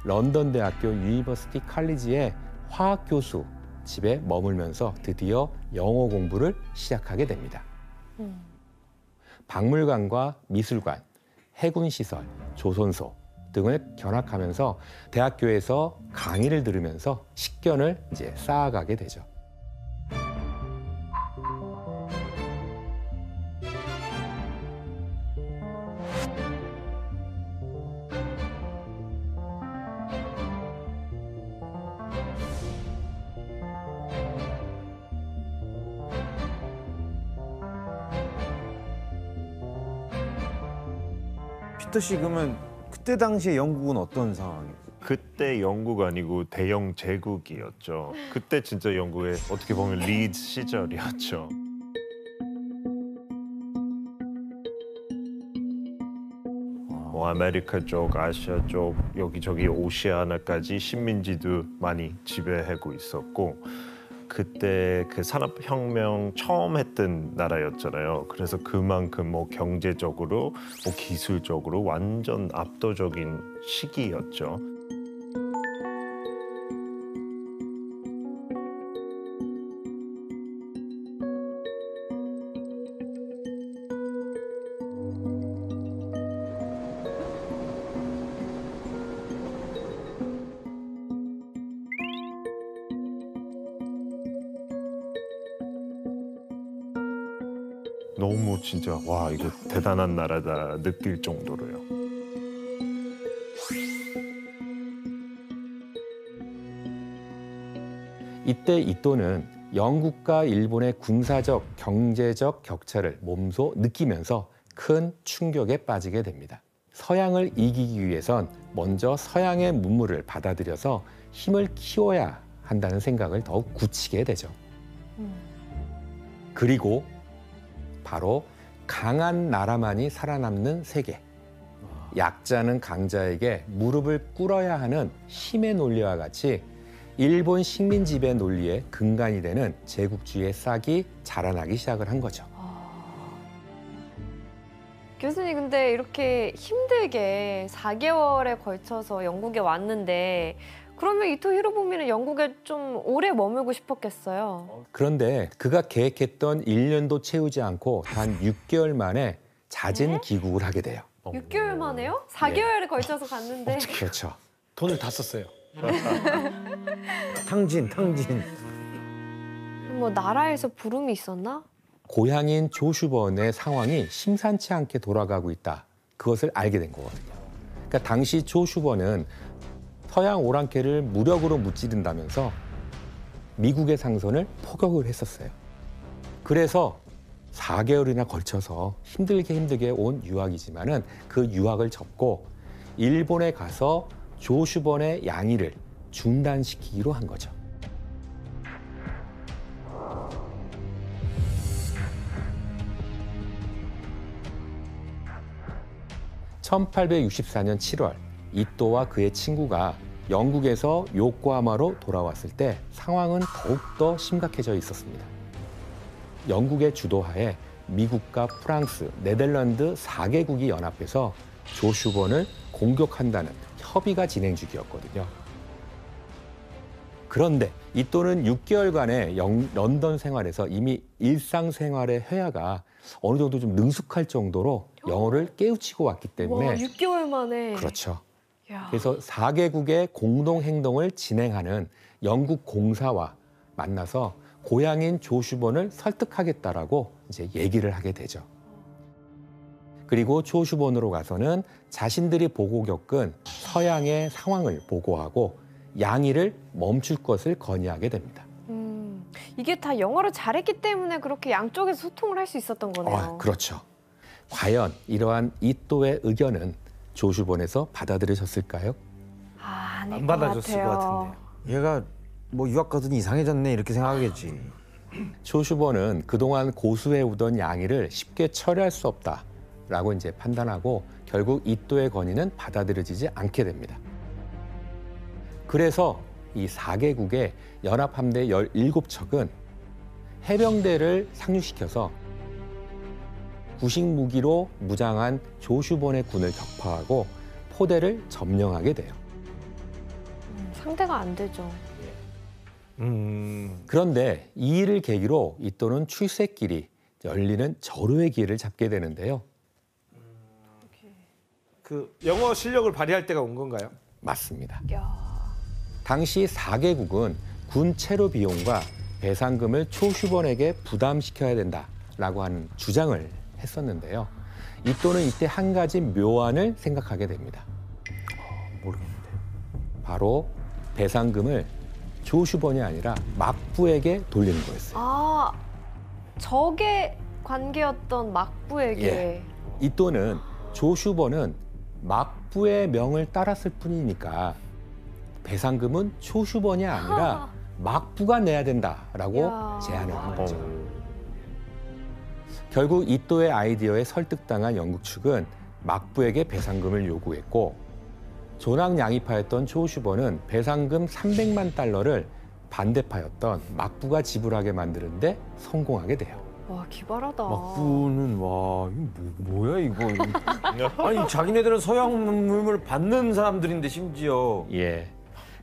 런던 대학교 유니버시티 칼리지의 화학 교수 집에 머물면서 드디어 영어 공부를 시작하게 됩니다. 박물관과 미술관, 해군시설, 조선소 등을 견학하면서 대학교에서 강의를 들으면서 식견을 이제 쌓아가게 되죠. 피터 씨, 그러면 그때 당시에 영국은 어떤 상황이에요? 그때 영국 아니고 대영 제국이었죠. 그때 진짜 영국의 어떻게 보면 리드 시절이었죠. 뭐 아메리카 쪽, 아시아 쪽, 여기저기 오시아나까지 식민지도 많이 지배하고 있었고, 그때 그 산업혁명 처음 했던 나라였잖아요. 그래서 그만큼 뭐 경제적으로, 뭐 기술적으로 완전 압도적인 시기였죠. 너무 진짜 와, 이거 대단한 나라다 느낄 정도로요. 이때 이또는 영국과 일본의 군사적, 경제적 격차를 몸소 느끼면서 큰 충격에 빠지게 됩니다. 서양을 이기기 위해선 먼저 서양의 문물을 받아들여서 힘을 키워야 한다는 생각을 더욱 굳히게 되죠. 그리고 바로 강한 나라만이 살아남는 세계. 약자는 강자에게 무릎을 꿇어야 하는 힘의 논리와 같이 일본 식민 지배 논리의 근간이 되는 제국주의의 싹이 자라나기 시작을 한 거죠. 교수님, 근데 이렇게 힘들게 4개월에 걸쳐서 영국에 왔는데 그러면 이토 히로부미는 영국에 좀 오래 머물고 싶었겠어요. 그런데 그가 계획했던 1년도 채우지 않고 단 6개월 만에 잦은 귀국을 하게 돼요. 6개월 만에요? 4개월에 걸쳐서 갔는데. 그렇죠. 돈을 다 썼어요. 탕진. 뭐 나라에서 부름이 있었나? 고향인 조슈번의 상황이 심상치 않게 돌아가고 있다. 그것을 알게 된 거거든요. 그러니까 당시 조슈번은 서양 오랑캐를 무력으로 무찌른다면서 미국의 상선을 포격을 했었어요. 그래서 4개월이나 걸쳐서 힘들게 온 유학이지만은 그 유학을 접고 일본에 가서 조슈번의 양의를 중단시키기로 한 거죠. (1864년 7월) 이또와 그의 친구가 영국에서 요코하마로 돌아왔을 때 상황은 더욱더 심각해져 있었습니다. 영국의 주도하에 미국과 프랑스, 네덜란드 4개국이 연합해서 조슈번을 공격한다는 협의가 진행 중이었거든요. 그런데 이또는 6개월간의 런던 생활에서 이미 일상생활의 회화가 어느 정도 좀 능숙할 정도로 영어를 깨우치고 왔기 때문에 와, 6개월 만에. 그렇죠. 야. 그래서 4개국의 공동행동을 진행하는 영국 공사와 만나서 고향인 조슈번을 설득하겠다라고 이제 얘기를 하게 되죠. 그리고 조슈번으로 가서는 자신들이 보고 겪은 서양의 상황을 보고하고 양의를 멈출 것을 건의하게 됩니다. 이게 다 영어를 잘했기 때문에 그렇게 양쪽에서 소통을 할 수 있었던 거네요. 그렇죠. 과연 이러한 이또의 의견은 조슈번에서 받아들여졌을까요? 아닐 안 것 받아줬을 것 같아요. 같은데요. 얘가 뭐 유학 가더니 이상해졌네 이렇게 생각하겠지. 조슈번은 그동안 고수해오던 양의를 쉽게 처리할 수 없다라고 이제 판단하고 결국 이또의 건의는 받아들여지지 않게 됩니다. 그래서 이 4개국의 연합함대 17척은 해병대를 상륙시켜서 구식 무기로 무장한 조슈번의 군을 격파하고 포대를 점령하게 돼요. 상대가 안 되죠. 그런데 이 일을 계기로 이또는 출세길이 열리는 절호의 기회를 잡게 되는데요. 그 영어 실력을 발휘할 때가 온 건가요? 맞습니다. 야. 당시 4개국은 군 체류 비용과 배상금을 초슈번에게 부담시켜야 된다라고 하는 주장을 했었는데요. 이또는 이때 한 가지 묘안을 생각하게 됩니다. 모르겠는데. 바로 배상금을 조슈번이 아니라 막부에게 돌리는 거였어요. 아, 적의 관계였던 막부에게. 예. 이또는 조슈번은 막부의 명을 따랐을 뿐이니까 배상금은 조슈번이 아니라 막부가 내야 된다라고 야. 제안을 한 거죠. 어. 결국 이또의 아이디어에 설득당한 영국 측은 막부에게 배상금을 요구했고 존왕 양이파였던 조슈번은 배상금 300만 달러를 반대파였던 막부가 지불하게 만드는데 성공하게 돼요. 와, 기발하다. 막부는 와 이거 뭐야 이거. 아니 자기네들은 서양 문물을 받는 사람들인데 심지어. 예.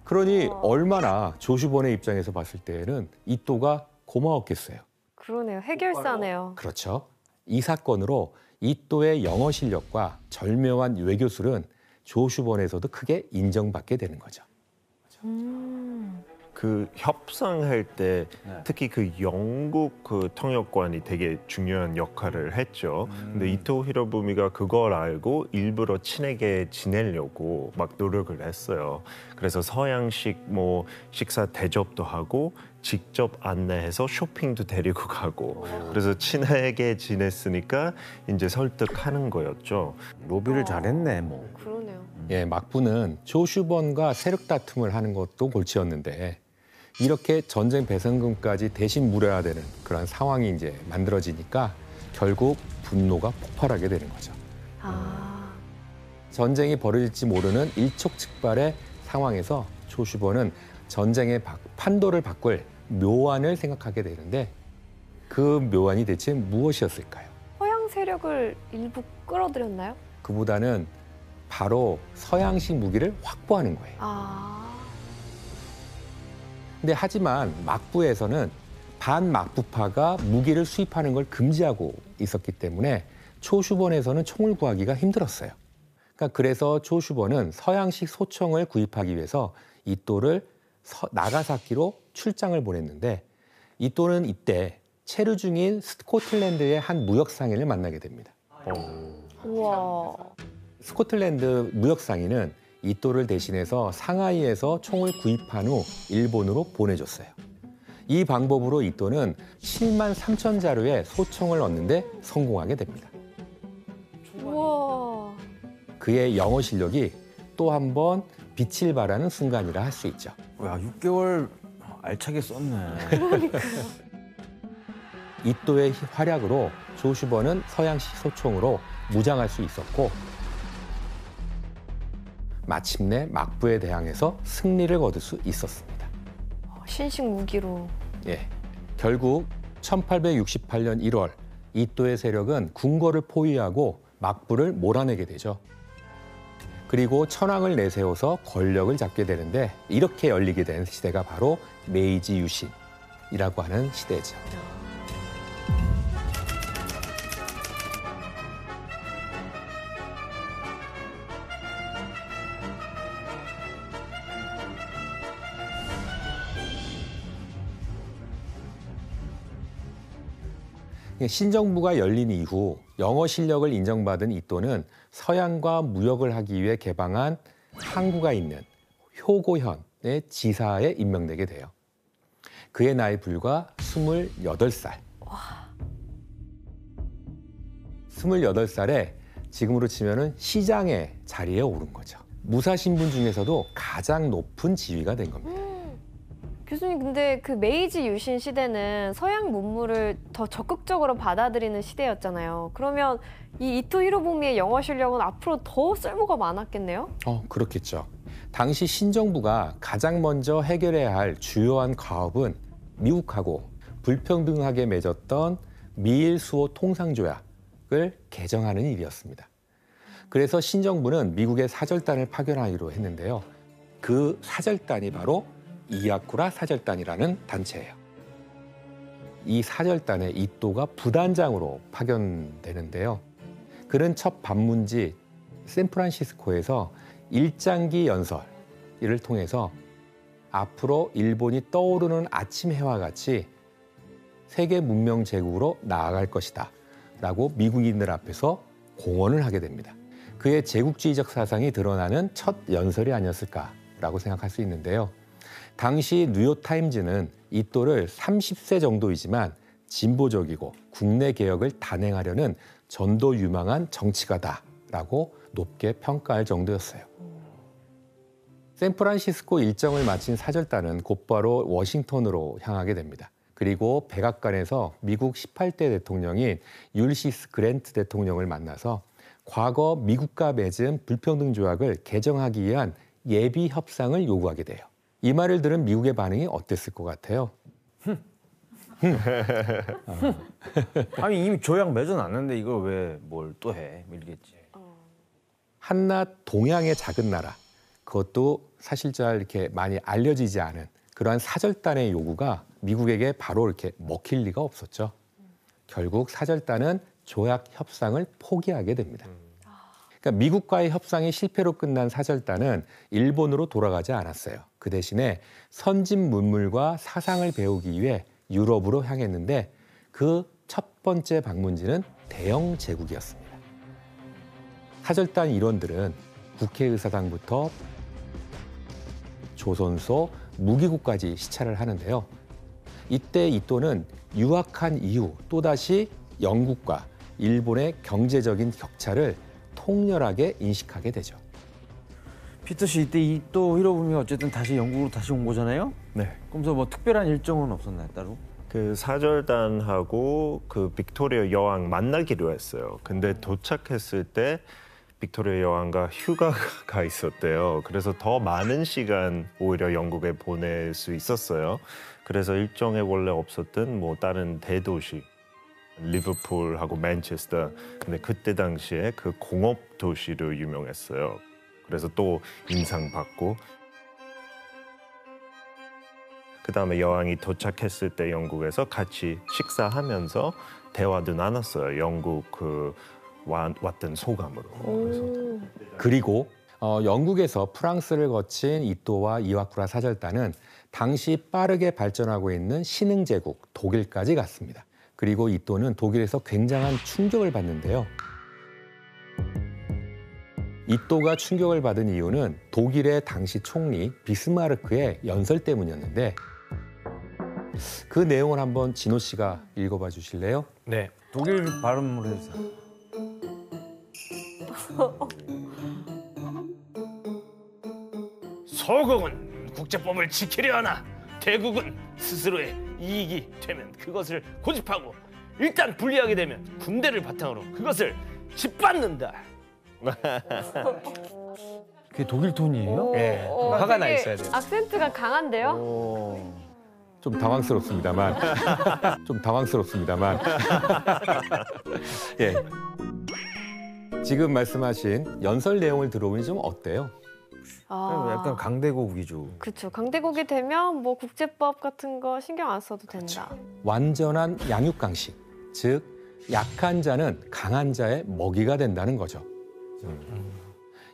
그러니 얼마나 조슈번의 입장에서 봤을 때에는 이또가 고마웠겠어요. 그러네요. 해결사네요. 그렇죠. 이 사건으로 이또의 영어 실력과 절묘한 외교술은 조슈번에서도 크게 인정받게 되는 거죠. 그 협상할 때 네. 특히 그 영국 그 통역관이 되게 중요한 역할을 했죠. 근데 이토 히로부미가 그걸 알고 일부러 친하게 지내려고 막 노력을 했어요. 그래서 서양식 뭐 식사 대접도 하고 직접 안내해서 쇼핑도 데리고 가고 그래서 친하게 지냈으니까 이제 설득하는 거였죠. 로비를 잘했네 뭐. 그러네요. 예, 막부는 조슈번과 세력 다툼을 하는 것도 골치였는데 이렇게 전쟁 배상금까지 대신 물어야 되는 그런 상황이 이제 만들어지니까 결국 분노가 폭발하게 되는 거죠. 아, 전쟁이 벌어질지 모르는 일촉즉발의 상황에서 조슈번은 전쟁의 판도를 바꿀 묘안을 생각하게 되는데 그 묘안이 대체 무엇이었을까요? 서양 세력을 일부 끌어들였나요? 그보다는 바로 서양식 무기를 확보하는 거예요. 아, 근데 하지만 막부에서는 반막부파가 무기를 수입하는 걸 금지하고 있었기 때문에 초슈번에서는 총을 구하기가 힘들었어요. 그러니까 그래서 초슈번은 서양식 소총을 구입하기 위해서 이또를 나가사키로 출장을 보냈는데 이또는 이때 체류 중인 스코틀랜드의 한 무역상인을 만나게 됩니다. 우와. 스코틀랜드 무역상인은 이또를 대신해서 상하이에서 총을 구입한 후 일본으로 보내줬어요. 이 방법으로 이또는 7만 3천 자루의 소총을 얻는데 성공하게 됩니다. 우와. 그의 영어 실력이 또 한 번 빛을 발하는 순간이라 할 수 있죠. 야 6개월 알차게 썼네. 이또의 활약으로 조슈번은 서양식 소총으로 무장할 수 있었고 마침내 막부에 대항해서 승리를 거둘 수 있었습니다. 신식 무기로. 예, 결국 1868년 1월 이또의 세력은 궁궐을 포위하고 막부를 몰아내게 되죠. 그리고 천황을 내세워서 권력을 잡게 되는데 이렇게 열리게 된 시대가 바로 메이지 유신이라고 하는 시대죠. 신정부가 열린 이후 영어 실력을 인정받은 이또는 서양과 무역을 하기 위해 개방한 항구가 있는 효고현의 지사에 임명되게 돼요. 그의 나이 불과 28살. 28살에 지금으로 치면은 시장의 자리에 오른 거죠. 무사신분 중에서도 가장 높은 지위가 된 겁니다. 교수님, 근데 그 메이지 유신 시대는 서양 문물을 더 적극적으로 받아들이는 시대였잖아요. 그러면 이 이토 히로부미의 영어 실력은 앞으로 더 쓸모가 많았겠네요? 그렇겠죠. 당시 신정부가 가장 먼저 해결해야 할 주요한 과업은 미국하고 불평등하게 맺었던 미일 수호 통상조약을 개정하는 일이었습니다. 그래서 신정부는 미국의 사절단을 파견하기로 했는데요. 그 사절단이 바로 이와쿠라 사절단이라는 단체예요. 이 사절단에 이토가 부단장으로 파견되는데요. 그는 첫 방문지 샌프란시스코에서 일장기 연설을 통해서 앞으로 일본이 떠오르는 아침 해와 같이 세계 문명 제국으로 나아갈 것이다 라고 미국인들 앞에서 공언을 하게 됩니다. 그의 제국주의적 사상이 드러나는 첫 연설이 아니었을까라고 생각할 수 있는데요. 당시 뉴욕타임즈는 이토를 30세 정도이지만 진보적이고 국내 개혁을 단행하려는 전도 유망한 정치가다라고 높게 평가할 정도였어요. 샌프란시스코 일정을 마친 사절단은 곧바로 워싱턴으로 향하게 됩니다. 그리고 백악관에서 미국 18대 대통령인 율시스 그랜트 대통령을 만나서 과거 미국과 맺은 불평등 조약을 개정하기 위한 예비 협상을 요구하게 돼요. 이 말을 들은 미국의 반응이 어땠을 것 같아요? 아니 이미 조약 맺어놨는데 이걸 왜 뭘 또 해? 이러겠지. 한낱 동양의 작은 나라, 그것도 사실 잘 이렇게 많이 알려지지 않은 그러한 사절단의 요구가 미국에게 바로 이렇게 먹힐 리가 없었죠. 결국 사절단은 조약 협상을 포기하게 됩니다. 그러니까 미국과의 협상이 실패로 끝난 사절단은 일본으로 돌아가지 않았어요. 그 대신에 선진 문물과 사상을 배우기 위해 유럽으로 향했는데 그 첫 번째 방문지는 대영 제국이었습니다. 사절단 일원들은 국회의사당부터 조선소, 무기고까지 시찰을 하는데요. 이때 이토는 유학한 이후 또다시 영국과 일본의 경제적인 격차를 통렬하게 인식하게 되죠. 피터 씨 이때 이토 히로부미가 어쨌든 다시 영국으로 다시 온 거잖아요? 네. 그러면서 뭐 특별한 일정은 없었나요 따로? 그 사절단하고 그 빅토리아 여왕 만나기로 했어요. 근데 도착했을 때 빅토리아 여왕과 휴가가 있었대요. 그래서 더 많은 시간 오히려 영국에 보낼 수 있었어요. 그래서 일정에 원래 없었던 뭐 다른 대도시 리버풀하고 맨체스터, 근데 그때 당시에 그 공업 도시로 유명했어요. 그래서 또 인상받고, 그 다음에 여왕이 도착했을 때 영국에서 같이 식사하면서 대화도 나눴어요. 영국 그 왔던 소감으로. 그리고 영국에서 프랑스를 거친 이토와 이와쿠라 사절단은 당시 빠르게 발전하고 있는 신흥제국 독일까지 갔습니다. 그리고 이토는 독일에서 굉장한 충격을 받는데요. 이토가 충격을 받은 이유는 독일의 당시 총리 비스마르크의 연설 때문이었는데, 그 내용을 한번 진호 씨가 읽어봐 주실래요? 네. 독일 발음으로 해서. 소국은 국제법을 지키려 하나 대국은 스스로의 이익이 되면 그것을 고집하고 일단 불리하게 되면 군대를 바탕으로 그것을 짓밟는다. 그게 독일 톤이에요? 예. 화가 나 되게 있어야 돼요. 악센트가 강한데요? 오. 좀 당황스럽습니다만, 예. 지금 말씀하신 연설 내용을 들어보니 좀 어때요? 약간 강대국 위주. 그렇죠. 강대국이 되면 뭐 국제법 같은 거 신경 안 써도 된다. 완전한 양육강식, 즉 약한 자는 강한 자의 먹이가 된다는 거죠.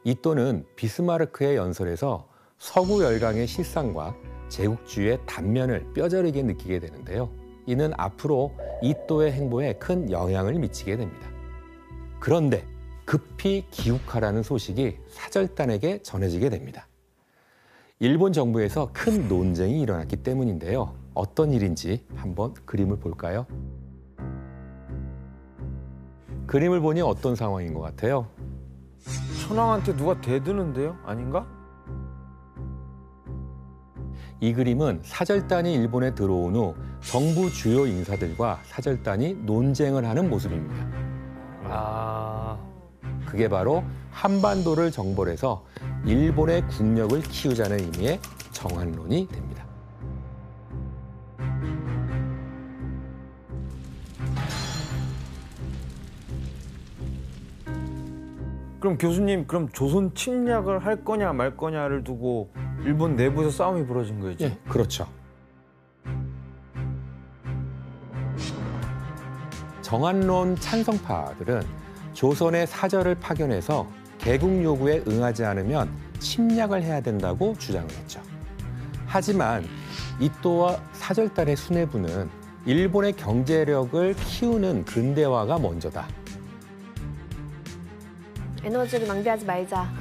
이토는 비스마르크의 연설에서 서구 열강의 실상과 제국주의의 단면을 뼈저리게 느끼게 되는데요. 이는 앞으로 이토의 행보에 큰 영향을 미치게 됩니다. 그런데 급히 귀국하라는 소식이 사절단에게 전해지게 됩니다. 일본 정부에서 큰 논쟁이 일어났기 때문인데요. 어떤 일인지 한번 그림을 볼까요? 그림을 보니 어떤 상황인 것 같아요? 천황한테 누가 대드는데요? 아닌가? 이 그림은 사절단이 일본에 들어온 후 정부 주요 인사들과 사절단이 논쟁을 하는 모습입니다. 아. 그게 바로 한반도를 정벌해서 일본의 국력을 키우자는 의미의 정한론이 됩니다. 그럼 교수님, 그럼 조선 침략을 할 거냐 말 거냐를 두고 일본 내부에서 싸움이 벌어진 거죠. 예, 그렇죠. 정한론 찬성파들은 조선의 사절을 파견해서 개국 요구에 응하지 않으면 침략을 해야 된다고 주장을 했죠. 하지만 이또와 사절단의 수뇌부는 일본의 경제력을 키우는 근대화가 먼저다. 에너지를 낭비하지 말자.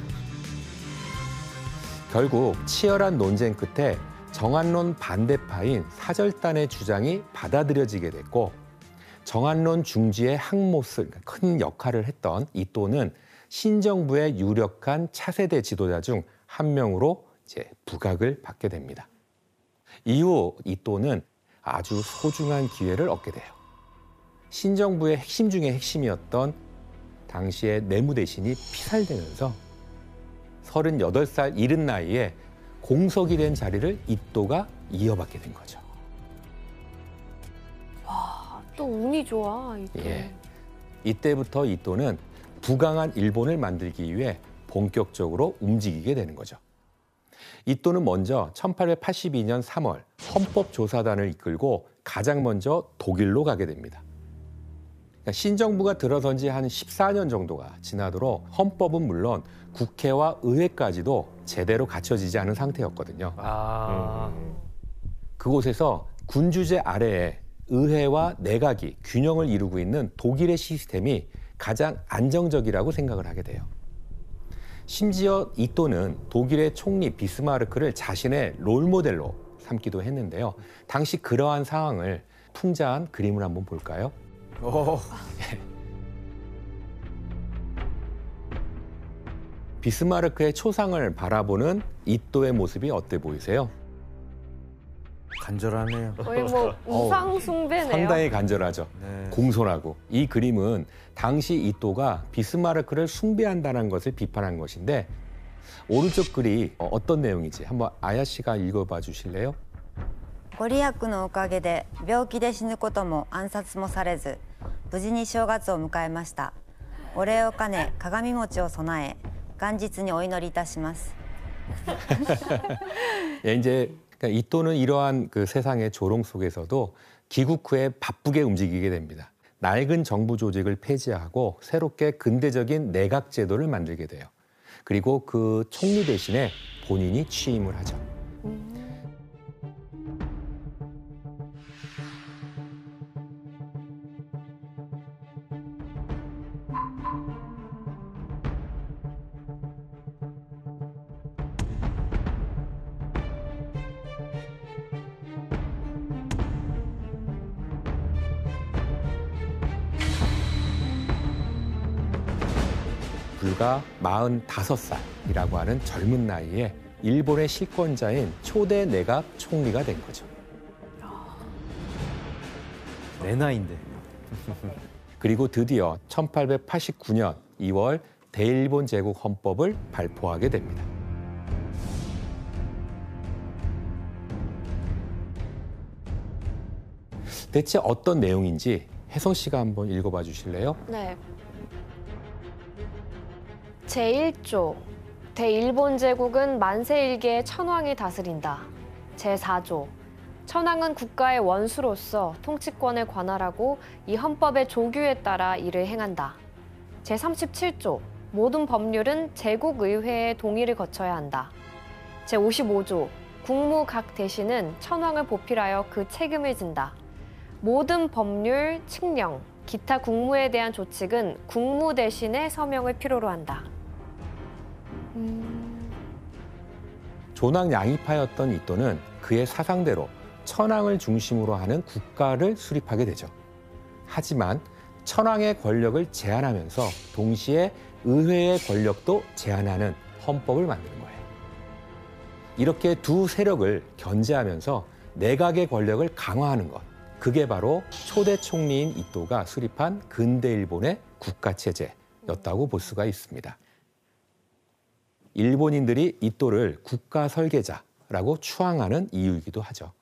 결국 치열한 논쟁 끝에 정한론 반대파인 사절단의 주장이 받아들여지게 됐고 정한론 중지의 항모스, 큰 역할을 했던 이또는 신정부의 유력한 차세대 지도자 중 한 명으로 이제 부각을 받게 됩니다. 이후 이또는 아주 소중한 기회를 얻게 돼요. 신정부의 핵심 중의 핵심이었던 당시의 내무대신이 피살되면서 38살 이른 나이에 공석이 된 자리를 이또가 이어받게 된 거죠. 또 운이 좋아. 이또. 예. 이때부터 이또는 부강한 일본을 만들기 위해 본격적으로 움직이게 되는 거죠. 이또는 먼저 1882년 3월 헌법조사단을 이끌고 가장 먼저 독일로 가게 됩니다. 그러니까 신정부가 들어선 지 한 14년 정도가 지나도록 헌법은 물론 국회와 의회까지도 제대로 갖춰지지 않은 상태였거든요. 그곳에서 군주제 아래에 의회와 내각이 균형을 이루고 있는 독일의 시스템이 가장 안정적이라고 생각을 하게 돼요. 심지어 이또는 독일의 총리 비스마르크를 자신의 롤모델로 삼기도 했는데요. 당시 그러한 상황을 풍자한 그림을 한번 볼까요? 비스마르크의 초상을 바라보는 이또의 모습이 어때 보이세요? 간절하네요. 거의 뭐 우상 숭배네요. 상당히 간절하죠. 네. 공손하고. 이 그림은 당시 이또가 비스마르크를 숭배한다는 것을 비판한 것인데 오른쪽 글이 어떤 내용인지 한번 아야 씨가 읽어봐 주실래요? ご利益のおかげで病気で死ぬことも暗殺もされず無事に正月を迎えました。お礼を兼ね鏡餅を備え元日にお祈りいたします。 예, 이제 그러니까 이또는 이러한 그 세상의 조롱 속에서도 귀국 후에 바쁘게 움직이게 됩니다. 낡은 정부 조직을 폐지하고 새롭게 근대적인 내각 제도를 만들게 돼요. 그리고 그 총리 대신에 본인이 취임을 하죠. 불과 45살이라고 하는 젊은 나이에 일본의 실권자인 초대 내각 총리가 된 거죠. 내 나이인데. 그리고 드디어 1889년 2월 대일본 제국 헌법을 발표하게 됩니다. 대체 어떤 내용인지 혜성 씨가 한번 읽어봐 주실래요? 네. 제1조 대일본 제국은 만세 일개의 천황이 다스린다. 제4조 천황은 국가의 원수로서 통치권을 관할하고 이 헌법의 조규에 따라 일을 행한다. 제37조 모든 법률은 제국의회의 동의를 거쳐야 한다. 제55조 국무 각 대신은 천황을 보필하여 그 책임을 진다. 모든 법률, 칙령, 기타 국무에 대한 조칙은 국무 대신의 서명을 필요로 한다. 존왕 양이파였던 이또는 그의 사상대로 천황을 중심으로 하는 국가를 수립하게 되죠. 하지만 천황의 권력을 제한하면서 동시에 의회의 권력도 제한하는 헌법을 만드는 거예요. 이렇게 두 세력을 견제하면서 내각의 권력을 강화하는 것, 그게 바로 초대 총리인 이또가 수립한 근대 일본의 국가체제였다고 볼 수가 있습니다. 일본인들이 이또를 국가 설계자라고 추앙하는 이유이기도 하죠.